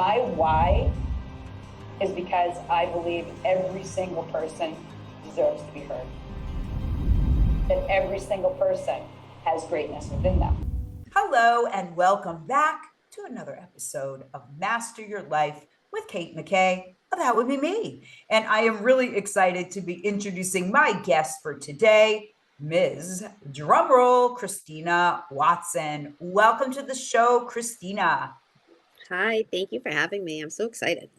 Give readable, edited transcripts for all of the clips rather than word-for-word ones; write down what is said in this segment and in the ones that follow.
My why is because I believe every single person deserves to be heard. That every single person has greatness within them. Hello and welcome back to another episode of Master Your Life with Kate McKay. That would be me. And I am really excited to be introducing my guest for today, Ms. Drumroll, Cristina Watson. Welcome to the show, Cristina. Hi, thank you for having me. I'm so excited.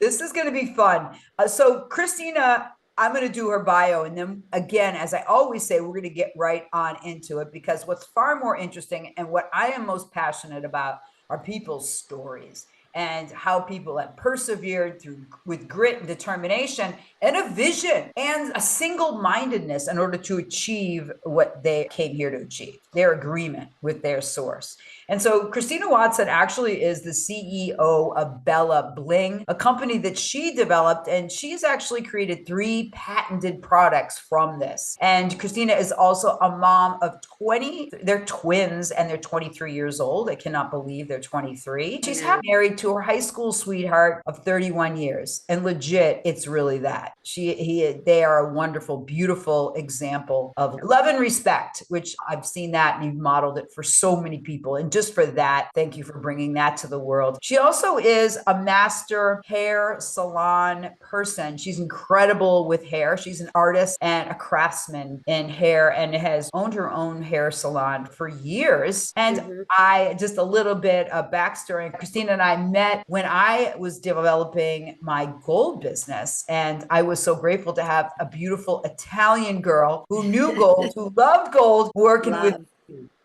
This is going to be fun. So Cristina, I'm going to do her bio. And then again, as I always say, we're going to get right on into it, because what's far more interesting and what I am most passionate about are people's stories and how people have persevered through with grit and determination and a vision and a single-mindedness in order to achieve what they came here to achieve, their agreement with their source. And so Cristina Watson actually is the CEO of Bling, a company that she developed, and she's actually created 3 patented products from this. And Cristina is also a mom of 20, they're twins, and they're 23 years old. I cannot believe they're 23. She's married to her high school sweetheart of 31 years. And legit, it's really that. They are a wonderful, beautiful example of love and respect, which I've seen that and you've modeled it for so many people. And just for that, thank you for bringing that to the world. She also is a master hair salon person. She's incredible with hair. She's an artist and a craftsman in hair and has owned her own hair salon for years. And I just a little bit of backstory. Cristina and I met when I was developing my gold business. And I was so grateful to have a beautiful Italian girl who knew gold, who loved gold, working with me.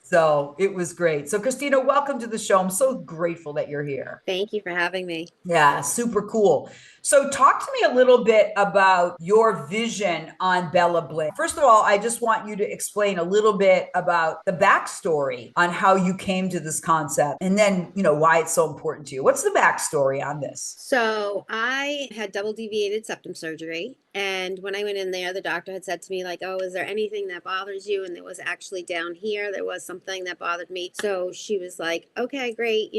So it was great. So Cristina, welcome to the show. I'm so grateful that you're here. Thank you for having me. Yeah, super cool. So talk to me a little bit about your vision on Bling. First of all, I just want you to explain a little bit about the backstory on how you came to this concept, and then, why it's so important to you. What's the backstory on this? So I had double deviated septum surgery. And when I went in there, the doctor had said to me, like, oh, is there anything that bothers you? And there was actually down here, there was something that bothered me. So she was like, okay, great.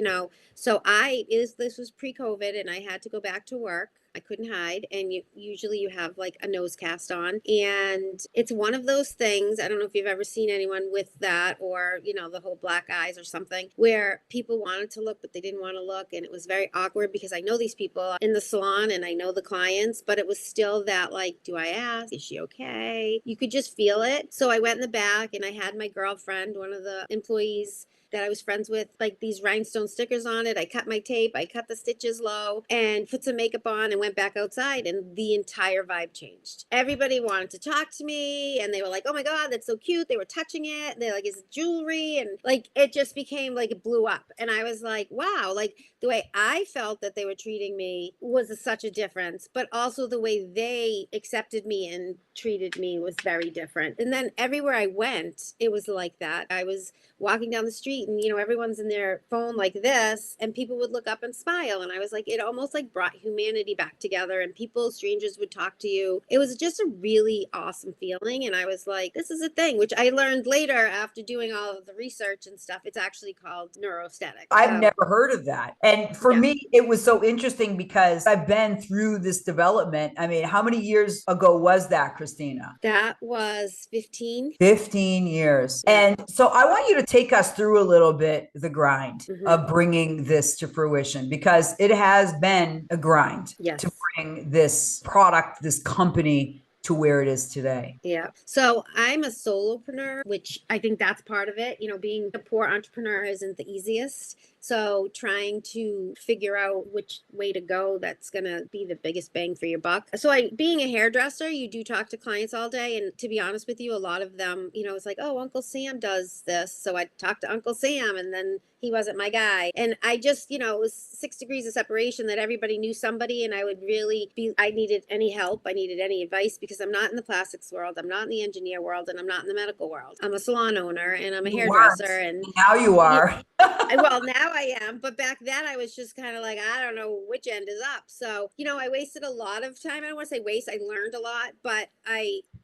So this was pre-COVID and I had to go back to work. I couldn't hide. And usually you have like a nose cast on. And it's one of those things. I don't know if you've ever seen anyone with that, or, the whole black eyes or something, where people wanted to look, but they didn't want to look. And it was very awkward because I know these people in the salon and I know the clients, but it was still that, like, do I ask? Is she okay? You could just feel it. So I went in the back and I had my girlfriend, one of the employees that I was friends with, like these rhinestone stickers on it. I cut my tape, I cut the stitches low and put some makeup on and went back outside, and the entire vibe changed. Everybody wanted to talk to me and they were like, oh my God, that's so cute. They were touching it. They're like, is it jewelry? And like, it just became like, it blew up. And I was like, wow, like the way I felt that they were treating me was such a difference, but also the way they accepted me and treated me was very different. And then everywhere I went, it was like that. I was walking down the street and everyone's in their phone like this, and people would look up and smile, and I was like, it almost like brought humanity back together, and strangers would talk to you. It was just a really awesome feeling, and I was like, this is a thing, which I learned later after doing all of the research and stuff. It's actually called neuroaesthetic. I've never heard of that. And for me, it was so interesting because I've been through this development. I mean, how many years ago was that, Cristina? That was 15. 15 years. And so I want you to take us through a little bit the grind of bringing this to fruition, because it has been a grind to bring this product, this company to where it is today. Yeah. So I'm a solopreneur, which I think that's part of it. Being a poor entrepreneur isn't the easiest. So trying to figure out which way to go that's going to be the biggest bang for your buck. So being a hairdresser, you do talk to clients all day. And to be honest with you, a lot of them, it's like, oh, Uncle Sam does this. So I talked to Uncle Sam, and then he wasn't my guy. And I just, it was 6 degrees of separation that everybody knew somebody. And I needed any help. I needed any advice, because I'm not in the plastics world. I'm not in the engineer world, and I'm not in the medical world. I'm a salon owner and I'm a hairdresser. And now you are. Well, now I am. But back then I was just kind of like, I don't know which end is up. So, I wasted a lot of time. I don't want to say waste. I learned a lot, but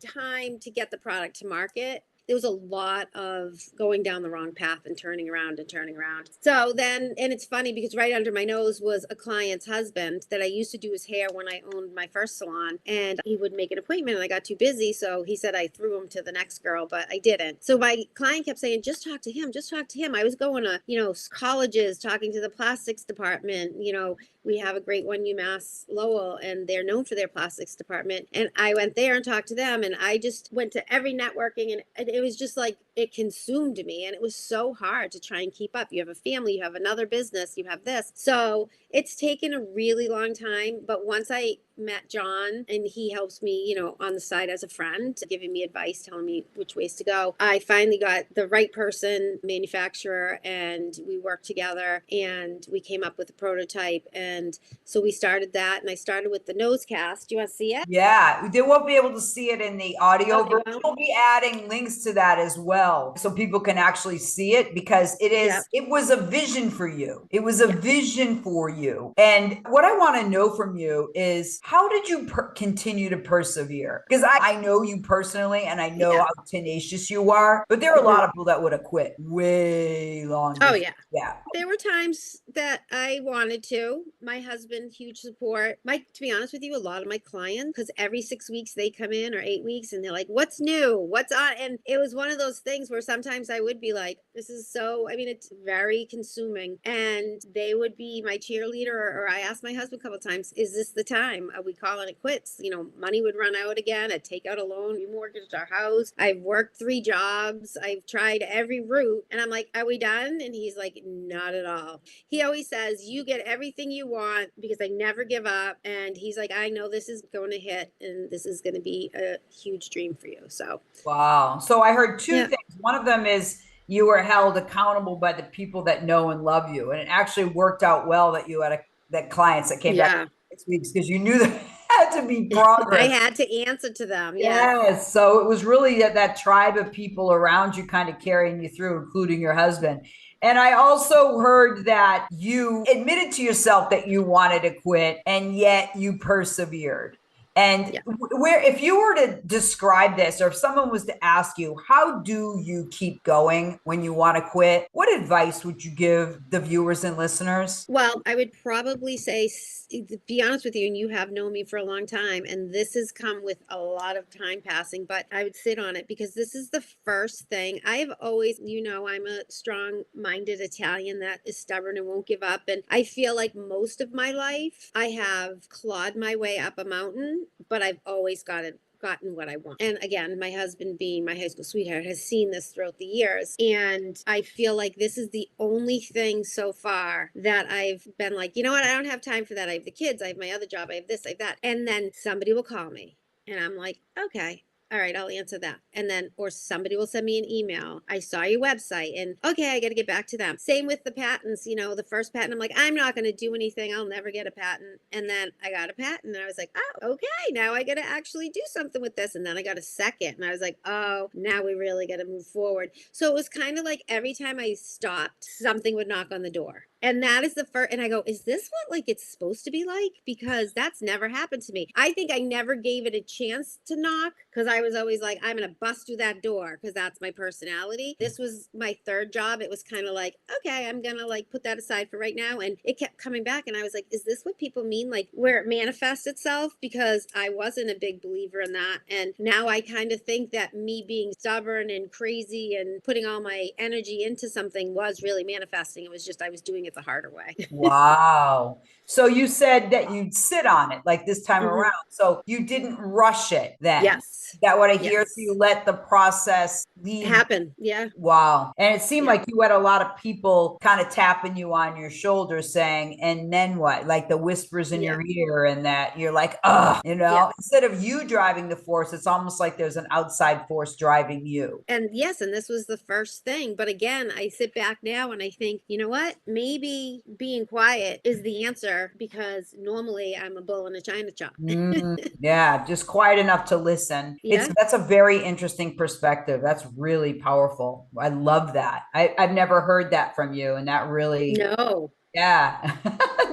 time to get the product to market. there was a lot of going down the wrong path and turning around and turning around. So then, and it's funny because right under my nose was a client's husband that I used to do his hair when I owned my first salon, and he would make an appointment and I got too busy. So he said I threw him to the next girl, but I didn't. So my client kept saying, just talk to him, just talk to him. I was going to, colleges, talking to the plastics department. We have a great one, UMass Lowell, and they're known for their plastics department. And I went there and talked to them, and I just went to every networking, and it was just like, it consumed me. And it was so hard to try and keep up. You have a family, you have another business, you have this. So it's taken a really long time. But once I met John, and he helps me, on the side as a friend, giving me advice, telling me which ways to go, I finally got the right person, manufacturer, and we worked together and we came up with a prototype. And so we started that, and I started with the nose cast. Do you want to see it? Yeah, they won't be able to see it in the audio Oh, they version. won't? We'll be adding links to that as well, so people can actually see it, because Yep. it was a vision for you. It was a Yep. vision for you. And what I want to know from you is, how did you continue to persevere? Because I know you personally, and I know Yeah. how tenacious you are, but there are a lot of people that would have quit way long Oh, before. yeah. Yeah. There were times that I wanted to. My husband, huge support. To be honest with you, a lot of my clients, because every 6 weeks they come in, or 8 weeks, and they're like, what's new? What's on? And it was one of those things where sometimes I would be like, this is it's very consuming. And they would be my cheerleader, or I asked my husband a couple of times, is this the time? Are we calling it quits? Money would run out again. I'd take out a loan, remortgage our house. I've worked 3 jobs. I've tried every route. And I'm like, are we done? And he's like, not at all. He always says, you get everything you want, because I never give up. And he's like, I know this is going to hit, and this is going to be a huge dream for you. So, Wow. So I heard two yeah. things. One of them is you were held accountable by the people that know and love you. And it actually worked out well that you had that clients that came back Yeah. 6 weeks, because you knew there had to be I progress. had to answer to them. Yeah. Yes. So it was really that tribe of people around you kind of carrying you through, including your husband. And I also heard that you admitted to yourself that you wanted to quit, and yet you persevered. And Yeah. if you were to describe this, or if someone was to ask you, how do you keep going when you want to quit? What advice would you give the viewers and listeners? Well, I would probably say, to be honest with you, and you have known me for a long time, and this has come with a lot of time passing, but I would sit on it, because this is the first thing. I've always, I'm a strong minded Italian that is stubborn and won't give up. And I feel like most of my life, I have clawed my way up a mountain, but I've always gotten what I want. And again, my husband, being my high school sweetheart, has seen this throughout the years. And I feel like this is the only thing so far that I've been like, you know what? I don't have time for that. I have the kids. I have my other job. I have this, I have that. And then somebody will call me, and I'm like, okay, all right, I'll answer that. And then, or somebody will send me an email. I saw your website, and okay, I got to get back to them. Same with the patents. The first patent, I'm like, I'm not going to do anything. I'll never get a patent. And then I got a patent, and I was like, oh, okay, now I got to actually do something with this. And then I got a second, and I was like, oh, now we really got to move forward. So it was kind of like every time I stopped, something would knock on the door. And that is the first, and I go, is this what it's supposed to be like? Because that's never happened to me. I think I never gave it a chance to knock, because I was always like, I'm going to bust through that door, because that's my personality. This was my third job. It was kind of like, okay, I'm going to put that aside for right now. And it kept coming back. And I was like, is this what people mean? Where it manifests itself? Because I wasn't a big believer in that. And now I kind of think that me being stubborn and crazy and putting all my energy into something was really manifesting. It was just, I was doing it the harder way. Wow. So you said that you'd sit on it like this time Mhm. around. So you didn't rush it then. Yes. That what I hear? Yes. So you let the process lead. Happen. Yeah. Wow. And it seemed Yeah. like you had a lot of people kind of tapping you on your shoulder saying, and then what? Like the whispers in Yeah. your ear, and that you're like, Yeah. instead of you driving the force, it's almost like there's an outside force driving you. And yes, and this was the first thing. But again, I sit back now and I think, you know what? Maybe being quiet is the answer, because normally I'm a bull in a china shop. Yeah, just quiet enough to listen. Yeah. That's a very interesting perspective. That's really powerful. I love that. I've never heard that from you, and that really, No. yeah.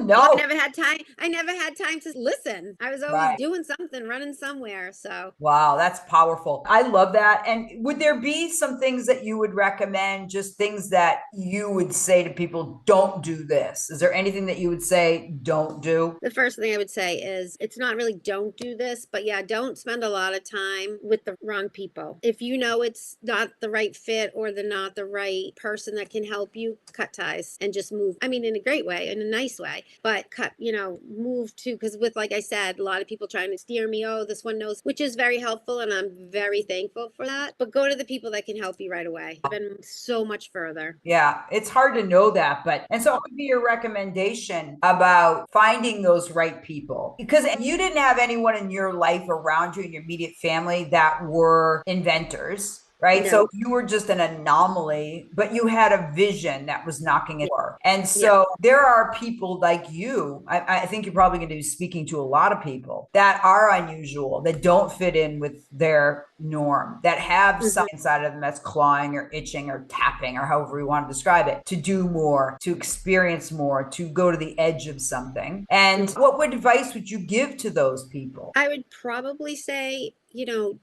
No. I never had time. I never had time to listen. I was always Right. doing something, running somewhere. So Wow, that's powerful. I love that. And would there be some things that you would recommend, just things that you would say to people, don't do this? Is there anything that you would say, don't do? the first thing I would say is it's not really don't do this, but yeah, don't spend a lot of time with the wrong people. If you know it's not the right fit or the not the right person that can help you, cut ties and just move. I mean, in a great way, in a nice way, but cut, move to, because with, like I said, a lot of people trying to steer me, oh, this one knows, which is very helpful. And I'm very thankful for that. But go to the people that can help you right away. I've been so much further. Yeah, it's hard to know that, and so what would be your recommendation about finding those right people? Because you didn't have anyone in your life around you in your immediate family that were inventors. Right. No. So you were just an anomaly, but you had a vision that was knocking at the door. And so there are people like you. I think you're probably going to be speaking to a lot of people that are unusual, that don't fit in with their norm, that have something inside of them that's clawing or itching or tapping or however we want to describe it, to do more, to experience more, to go to the edge of something. And what advice would you give to those people? I would probably say,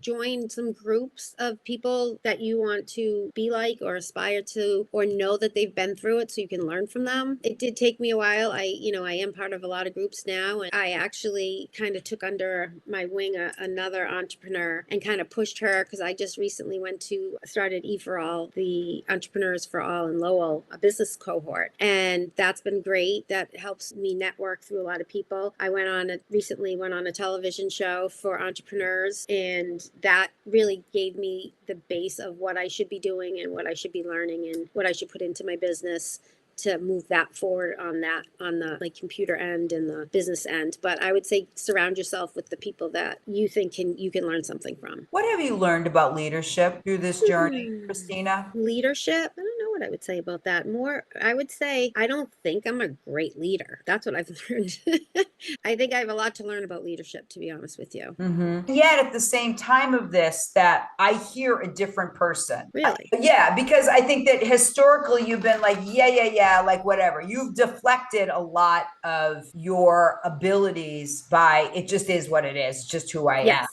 join some groups of people that you want to be like or aspire to, or know that they've been through it so you can learn from them. It did take me a while. I am part of a lot of groups now, and I actually kind of took under my wing another entrepreneur and kind of pushed her, because I just recently started E for All, the Entrepreneurs for All in Lowell, a business cohort. And that's been great. That helps me network through a lot of people. I recently went on a television show for entrepreneurs, and that really gave me the base of what I should be doing and what I should be learning and what I should put into my business to move that forward on the like computer end and the business end. But I would say surround yourself with the people that you think you can learn something from. What have you learned about leadership through this journey, Cristina? Leadership? I don't know what I would say about that. More, I would say I don't think I'm a great leader. That's what I've learned. I think I have a lot to learn about leadership, to be honest with you. Yet at the same time of this, that I hear a different person. Really? Yeah, because I think that historically you've been like, yeah, like whatever. You've deflected a lot of your abilities by, it just is what it is, just who I am.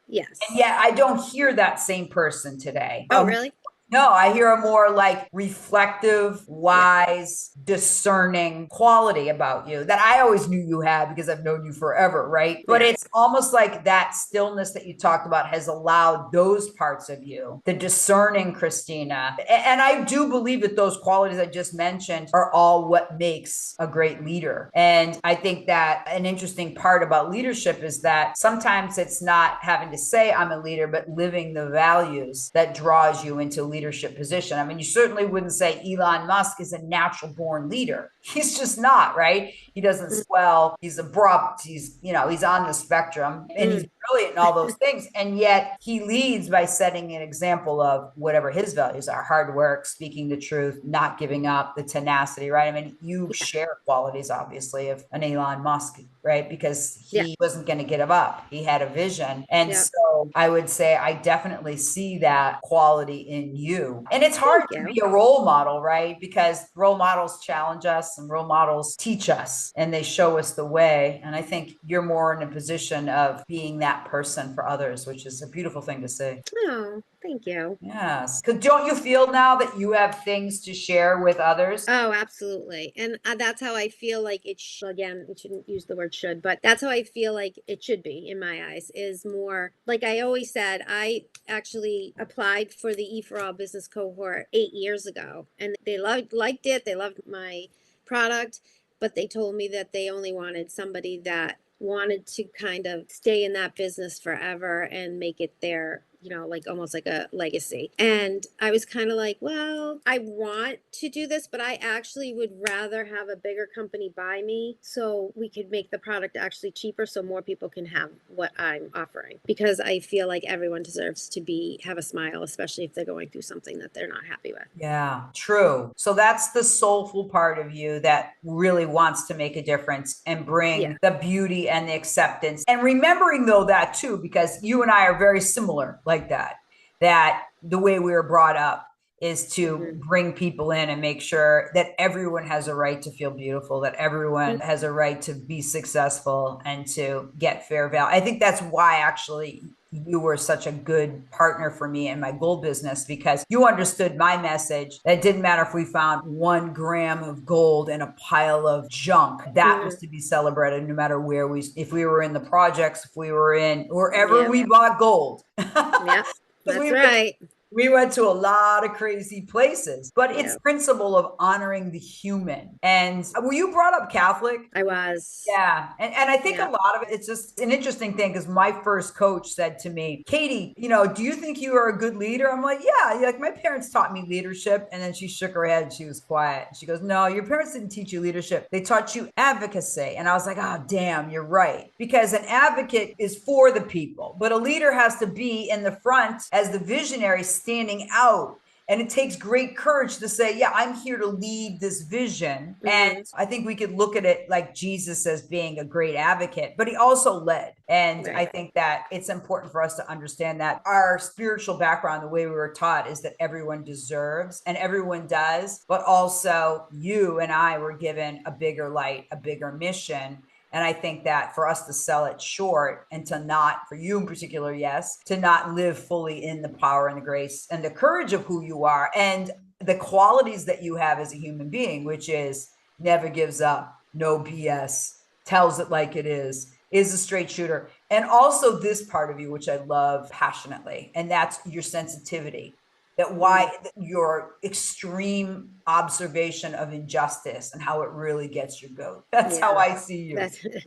Yes. And yet I don't hear that same person today. Oh, really? No, I hear a more like reflective, wise, discerning quality about you that I always knew you had because I've known you forever, right? But it's almost like that stillness that you talked about has allowed those parts of you, the discerning Cristina. And I do believe that those qualities I just mentioned are all what makes a great leader. And I think that an interesting part about leadership is that sometimes it's not having to say I'm a leader, but living the values that draws you into leadership position. I mean, you certainly wouldn't say Elon Musk is a natural born leader. He's just not, right? He doesn't swell. He's abrupt. He's on the spectrum, and he's brilliant in all those things. And yet he leads by setting an example of whatever his values are: hard work, speaking the truth, not giving up, the tenacity, right? I mean, you share qualities, obviously, of an Elon Musk, right? Because he wasn't going to give up. He had a vision. And so I would say I definitely see that quality in you. And it's hard to be a role model, right? Because role models challenge us and role models teach us and they show us the way. And I think you're more in a position of being that person for others, which is a beautiful thing to see. Oh, thank you. Yes. Because don't you feel now that you have things to share with others? Oh, absolutely. And that's how I feel like again, we shouldn't use the word should, but that's how I feel like it should be in my eyes, is more like I always said. I actually applied for the E for All business cohort 8 years ago, and they liked it. They loved my product, but they told me that they only wanted somebody that wanted to kind of stay in that business forever and make it their, like almost like a legacy. And I was kind of like, well, I want to do this, but I actually would rather have a bigger company buy me so we could make the product actually cheaper so more people can have what I'm offering. Because I feel like everyone deserves to have a smile, especially if they're going through something that they're not happy with. Yeah, true. So that's the soulful part of you that really wants to make a difference and bring the beauty and the acceptance. And remembering though that too, because you and I are very similar like that the way we were brought up, is to bring people in and make sure that everyone has a right to feel beautiful, that everyone has a right to be successful and to get fair value. I think that's why actually you were such a good partner for me in my gold business, because you understood my message. That it didn't matter if we found 1 gram of gold in a pile of junk. That was to be celebrated no matter where if we were in the projects, if we were in wherever we bought gold. Yeah, that's right. We went to a lot of crazy places, but it's principle of honoring the human. And were you brought up Catholic? I was. Yeah. And I think a lot of it, it's just an interesting thing because my first coach said to me, Katie, do you think you are a good leader? I'm like, yeah, like my parents taught me leadership. And then she shook her head and she was quiet. She goes, no, your parents didn't teach you leadership. They taught you advocacy. And I was like, oh, damn, you're right. Because an advocate is for the people, but a leader has to be in the front as the visionary standing out. And it takes great courage to say, yeah, I'm here to lead this vision. And I think we could look at it like Jesus as being a great advocate, but he also led. And I think that it's important for us to understand that our spiritual background, the way we were taught, is that everyone deserves and everyone does, but also you and I were given a bigger light, a bigger mission. And I think that for us to sell it short and to not, for you in particular, yes, to not live fully in the power and the grace and the courage of who you are and the qualities that you have as a human being, which is never gives up, no BS, tells it like it is a straight shooter. And also this part of you, which I love passionately, and that's your sensitivity. That why your extreme observation of injustice and how it really gets your goat. That's how I see you.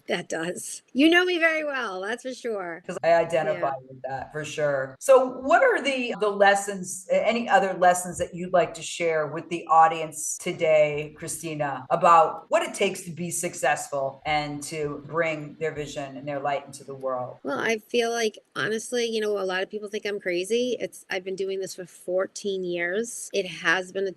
That does. You know me very well, that's for sure. Because I identify with that for sure. So what are the lessons, any other lessons that you'd like to share with the audience today, Cristina, about what it takes to be successful and to bring their vision and their light into the world? Well, I feel like, honestly, a lot of people think I'm crazy. I've been doing this for 14 years. It has been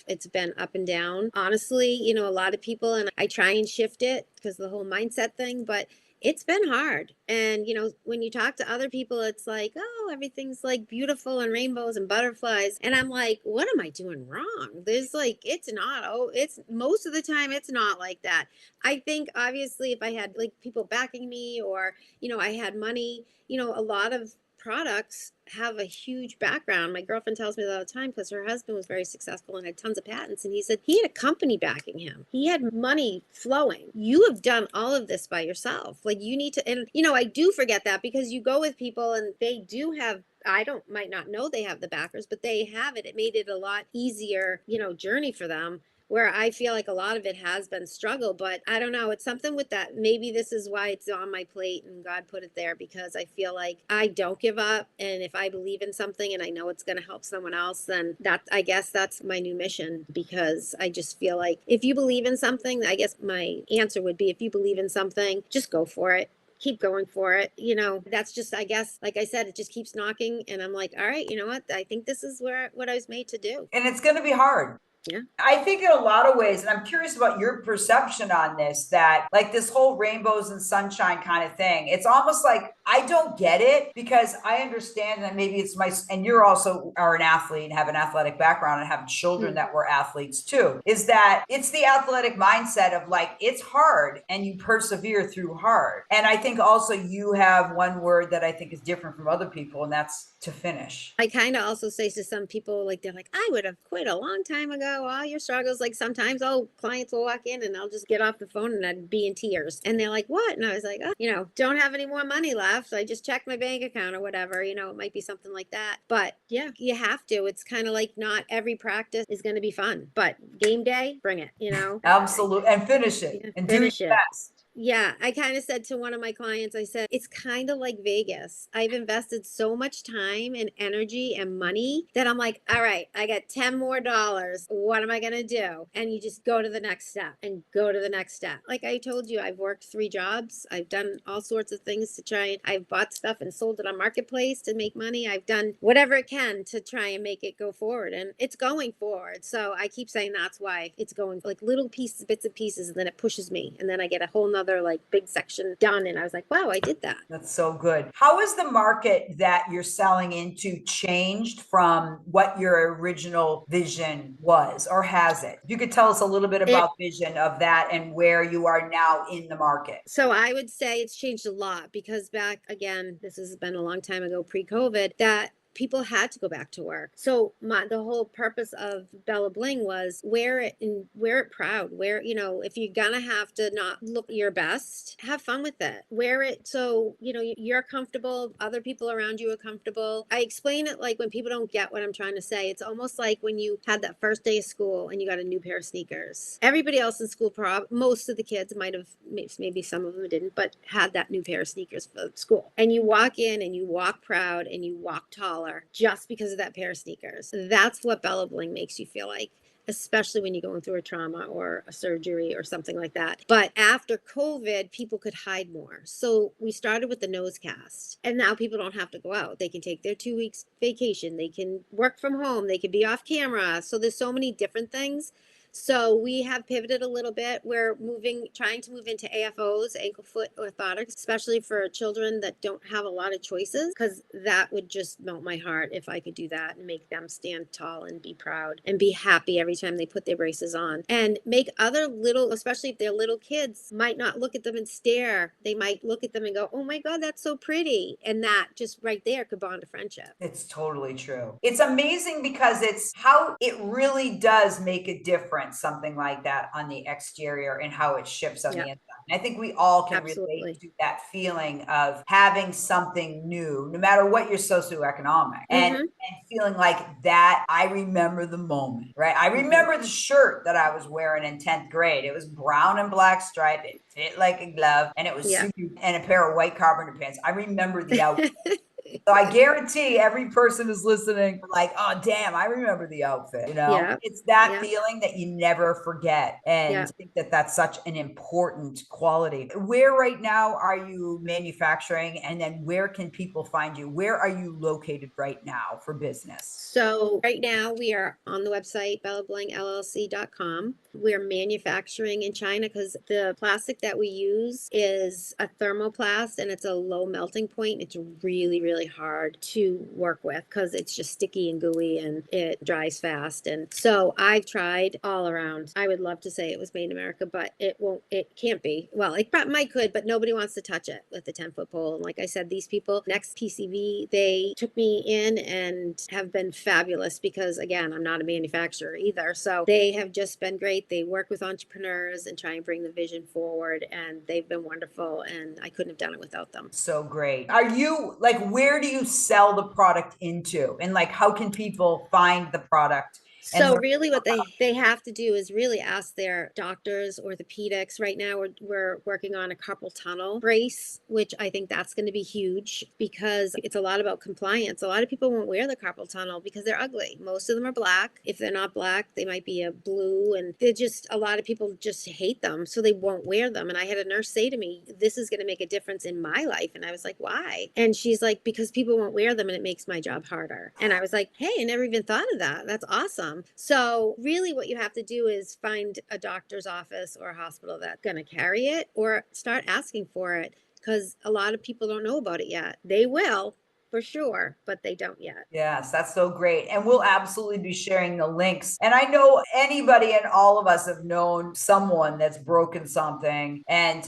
it's been up and down. Honestly, a lot of people, and I try and shift it because the whole mindset thing, but it's been hard. And, when you talk to other people, it's like, oh, everything's like beautiful and rainbows and butterflies. And I'm like, what am I doing wrong? There's it's not, it's most of the time, it's not like that. I think obviously if I had like people backing me or, I had money, a lot of products have a huge background. My girlfriend tells me that all the time because her husband was very successful and had tons of patents. And he said he had a company backing him. He had money flowing. You have done all of this by yourself. Like you need to, and I do forget that because you go with people and they do have, might not know they have the backers, but they have it. It made it a lot easier, journey for them. Where I feel like a lot of it has been struggle, but I don't know. It's something with that. Maybe this is why it's on my plate and God put it there because I feel like I don't give up. And if I believe in something and I know it's going to help someone else, then I guess that's my new mission because I just feel like if you believe in something, I guess my answer would be if you believe in something, just go for it. Keep going for it. That's just, I guess, like I said, it just keeps knocking. And I'm like, all right, you know what? I think this is what I was made to do. And it's going to be hard. Yeah. I think in a lot of ways, and I'm curious about your perception on this, that like this whole rainbows and sunshine kind of thing, it's almost like I don't get it because I understand that maybe it's and you're also are an athlete and have an athletic background and have children that were athletes too, is that it's the athletic mindset of like, it's hard and you persevere through hard. And I think also you have one word that I think is different from other people, and that's to finish. I kind of also say to some people, like, they're like, I would have quit a long time ago. All your struggles, like sometimes, clients will walk in and I'll just get off the phone and I'd be in tears. And they're like, what? And I was like, don't have any more money left. I just checked my bank account or whatever, it might be something like that. But yeah, you have to. It's kind of like not every practice is going to be fun, but game day, bring it, Absolutely. And finish it and finish do your best. Yeah, I kind of said to one of my clients, I said, it's kind of like Vegas. I've invested so much time and energy and money that I'm like, all right, I got 10 more dollars. What am I going to do? And you just go to the next step and go to the next step. Like I told you, I've worked 3 jobs. I've done all sorts of things to try and I've bought stuff and sold it on Marketplace to make money. I've done whatever it can to try and make it go forward, and it's going forward. So I keep saying that's why it's going like little pieces, bits and pieces, and then it pushes me. And then I get a whole nother another like big section done. And I was like, wow, I did that. That's so good. How has the market that you're selling into changed from what your original vision was, or has it? If you could tell us a little bit about vision of that and where you are now in the market. So I would say it's changed a lot, because back again, this has been a long time ago, pre-COVID, that people had to go back to work. So the whole purpose of Bella Bling was wear it and wear it proud. Wear, if you're gonna have to not look your best, have fun with it. Wear it so you're comfortable, other people around you are comfortable. I explain it like when people don't get what I'm trying to say. It's almost like when you had that first day of school and you got a new pair of sneakers. Everybody else in school, most of the kids might have, maybe some of them didn't, but had that new pair of sneakers for school. And you walk in and you walk proud and you walk taller just because of that pair of sneakers. That's what Bella Bling makes you feel like, especially when you're going through a trauma or a surgery or something like that. But after COVID, people could hide more. So we started with the nose cast, and now people don't have to go out. They can take their 2 weeks vacation. They can work from home. They can be off camera. So there's so many different things. So we have pivoted a little bit. We're trying to move into AFOs, ankle foot orthotics, especially for children that don't have a lot of choices, because that would just melt my heart if I could do that and make them stand tall and be proud and be happy every time they put their braces on, and make other little, especially if they're little kids, might not look at them and stare. They might look at them and go, oh my God, that's so pretty. And that just right there could bond a friendship. It's totally true. It's amazing because it's how it really does make a difference, something like that on the exterior, and how it shifts on the inside. And I think we all can relate to that feeling of having something new, no matter what your socioeconomic, and feeling like that. I remember the moment, right? I remember the shirt that I was wearing in 10th grade. It was brown and black striped. It fit like a glove, and it was super, and a pair of white carpenter pants. I remember the outfit. So I guarantee every person is listening like, oh, damn, I remember the outfit. It's that feeling that you never forget. And I think that that's such an important quality. Where right now are you manufacturing? And then where can people find you? Where are you located right now for business? So right now we are on the website, bellablingllc.com. We're manufacturing in China because the plastic that we use is a thermoplast, and it's a low melting point. It's really, really hard to work with because it's just sticky and gooey and it dries fast. And so I've tried all around. I would love to say it was made in America, but it can't be. Well, it might could, but nobody wants to touch it with the 10-foot pole. And like I said, these people, Next PCV, they took me in and have been fabulous because, again, I'm not a manufacturer either. So they have just been great. They work with entrepreneurs and try and bring the vision forward, and they've been wonderful, and I couldn't have done it without them. So great. Are you like, where do you sell the product into, and like, how can people find the product? So really what they have to do is really ask their doctors, orthopedics. Right now we're working on a carpal tunnel brace, which I think that's going to be huge because it's a lot about compliance. A lot of people won't wear the carpal tunnel because they're ugly. Most of them are black. If they're not black, they might be a blue, and they're just, a lot of people just hate them, so they won't wear them. And I had a nurse say to me, this is going to make a difference in my life. And I was like, why? And she's like, because people won't wear them and it makes my job harder. And I was like, hey, I never even thought of that. That's awesome. So really what you have to do is find a doctor's office or a hospital that's going to carry it, or start asking for it, because a lot of people don't know about it yet. They will, for sure, but they don't yet. Yes, that's so great. And we'll absolutely be sharing the links. And I know anybody and all of us have known someone that's broken something, and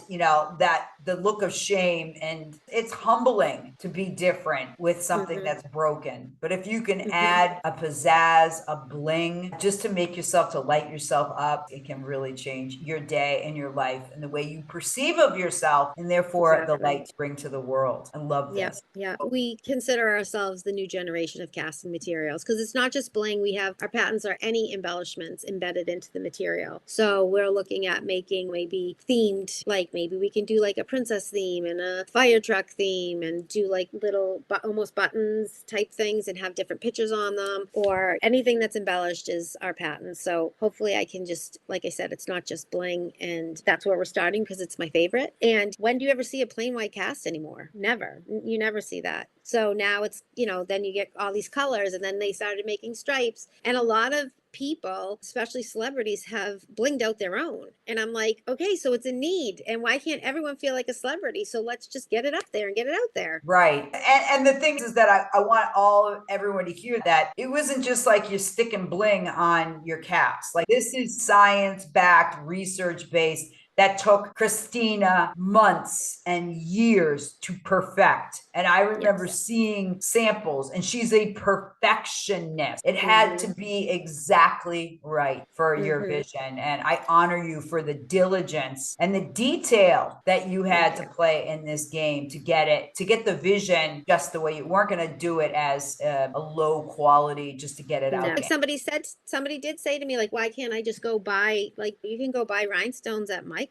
that the look of shame, and it's humbling to be different with something that's broken. But if you can add a pizzazz, a bling, just to make yourself, to light yourself up, it can really change your day and your life and the way you perceive of yourself, and therefore the light to bring to the world. I love this. Yeah. We consider ourselves the new generation of casting materials, because it's not just bling. We have, our patents are any embellishments embedded into the material. So we're looking at making maybe themed, like maybe we can do like a princess theme and a fire truck theme, and do like little almost buttons type things and have different pictures on them, or anything that's embellished is our patent. So hopefully I can just, like I said, it's not just bling, and that's where we're starting because it's my favorite. And when do you ever see a plain white cast anymore? Never. You never see that. So now it's, then you get all these colors, and then they started making stripes, and a lot of people, especially celebrities, have blinged out their own. And I'm like, okay, so it's a need. And why can't everyone feel like a celebrity? So let's just get it up there and get it out there. Right. And the thing is that I want everyone to hear that it wasn't just like you're sticking bling on your caps. Like, this is science backed, research based. That took Cristina months and years to perfect. And I remember seeing samples, and she's a perfectionist. It had to be exactly right for your vision. And I honor you for the diligence and the detail that you had to play in this game to get the vision just the way you weren't going to do it as a low quality just to get it out. Like somebody did say to me, like, why can't I just go buy, like, you can go buy rhinestones at Michael's,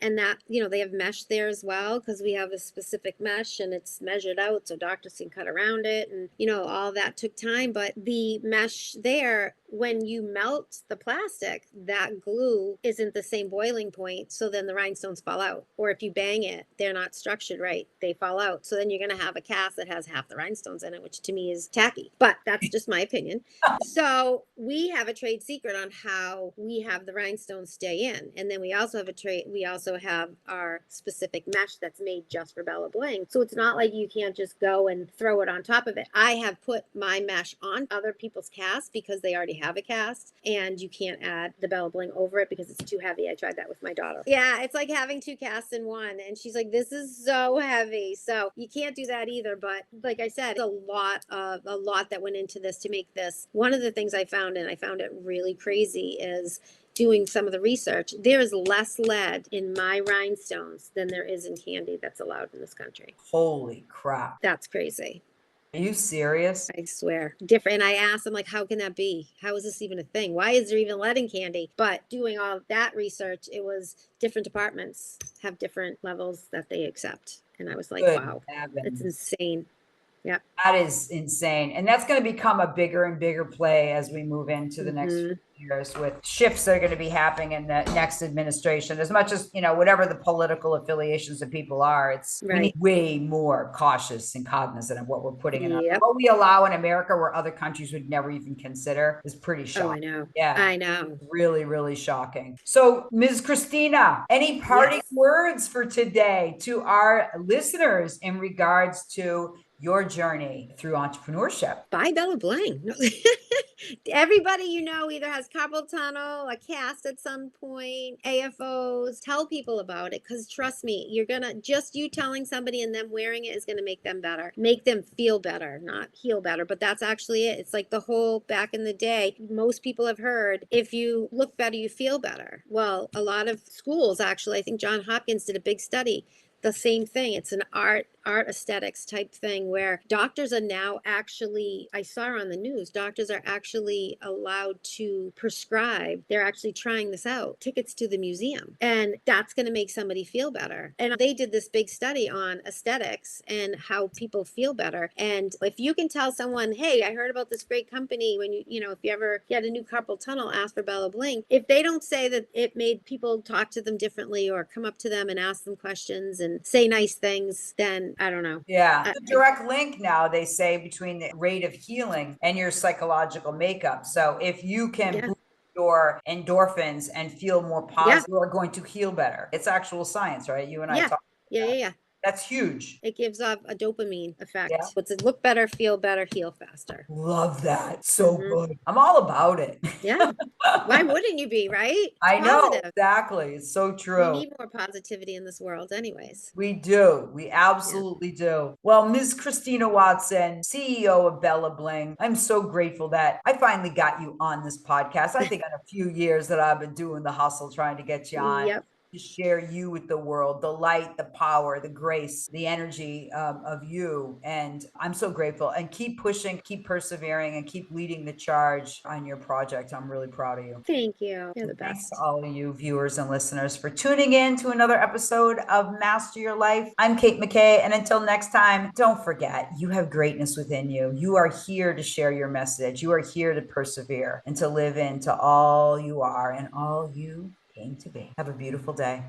and that, you know, they have mesh there as well, because we have a specific mesh and it's measured out so doctors can cut around it, and you know, all that took time. But the mesh there, when you melt the plastic, that glue isn't the same boiling point, so then the rhinestones fall out. Or if you bang it, they're not structured right, they fall out. So then you're going to have a cast that has half the rhinestones in it, which to me is tacky, but that's just my opinion. So we have a trade secret on how we have the rhinestones stay in. And then we also have our specific mesh that's made just for Bella Bling. So it's not like you can't just go and throw it on top of it. I have put my mesh on other people's casts because they already have a cast, and you can't add the Bella Bling over it because it's too heavy. I tried that with my daughter. Yeah, it's like having two casts in one, and she's like, this is so heavy. So you can't do that either. But like I said, a lot that went into this to make this. One of the things I found, and I found it really crazy, is doing some of the research. There is less lead in my rhinestones than there is in candy that's allowed in this country. Holy crap. That's crazy. Are you serious? I swear. Different. And I asked them, like, how can that be? How is this even a thing? Why is there even lead in candy? But doing all of that research, it was different departments have different levels that they accept. And I was like, Good wow, heavens. it's insane. Yeah. That is insane. And that's going to become a bigger and bigger play as we move into the next few years, with shifts that are going to be happening in the next administration. As much as, you know, whatever the political affiliations of people are, it's we need way more cautious and cognizant of what we're putting in. What we allow in America, where other countries would never even consider, is pretty shocking. Oh, I know. Yeah. I know. Really, really shocking. So, Ms. Cristina, any parting words for today to our listeners in regards to your journey through entrepreneurship? Buy Bella Bling. Everybody you know either has carpal tunnel, a cast at some point, AFOs. Tell people about it, because trust me, you're gonna, just you telling somebody and them wearing it is gonna make them better, make them feel better, not heal better. But that's actually it. It's like the whole, back in the day, most people have heard, if you look better, you feel better. Well, a lot of schools, actually, I think John Hopkins did a big study. The same thing. It's an art aesthetics type thing, where doctors are now actually, I saw on the news, doctors are actually allowed to prescribe, they're actually trying this out, tickets to the museum. And that's going to make somebody feel better. And they did this big study on aesthetics and how people feel better. And if you can tell someone, hey, I heard about this great company, when you know, if you ever get a new carpal tunnel, ask for Bella Bling. If they don't say that it made people talk to them differently or come up to them and ask them questions and say nice things, then I don't know. Yeah. The direct link now, they say, between the rate of healing and your psychological makeup. So if you can boost your endorphins and feel more positive, you are going to heal better. It's actual science, right? You and I talked. Yeah. That's huge. It gives off a dopamine effect. What's it? Look better, feel better, heal faster. Love that. So good. I'm all about it. Yeah. Why wouldn't you be, right? It's I know. positive. Exactly. It's so true. We need more positivity in this world anyways. We do. We absolutely do. Well, Ms. Cristina Watson, CEO of Bella Bling, I'm so grateful that I finally got you on this podcast. I think in a few years that I've been doing the hustle trying to get you on. Yep. To share you with the world, the light, the power, the grace, the energy of you. And I'm so grateful. And keep pushing, keep persevering, and keep leading the charge on your project. I'm really proud of you. Thank you. You're the best. Thanks to all of you viewers and listeners for tuning in to another episode of Master Your Life. I'm Kate McKay. And until next time, don't forget, you have greatness within you. You are here to share your message. You are here to persevere and to live into all you are and all you came to be. Have a beautiful day.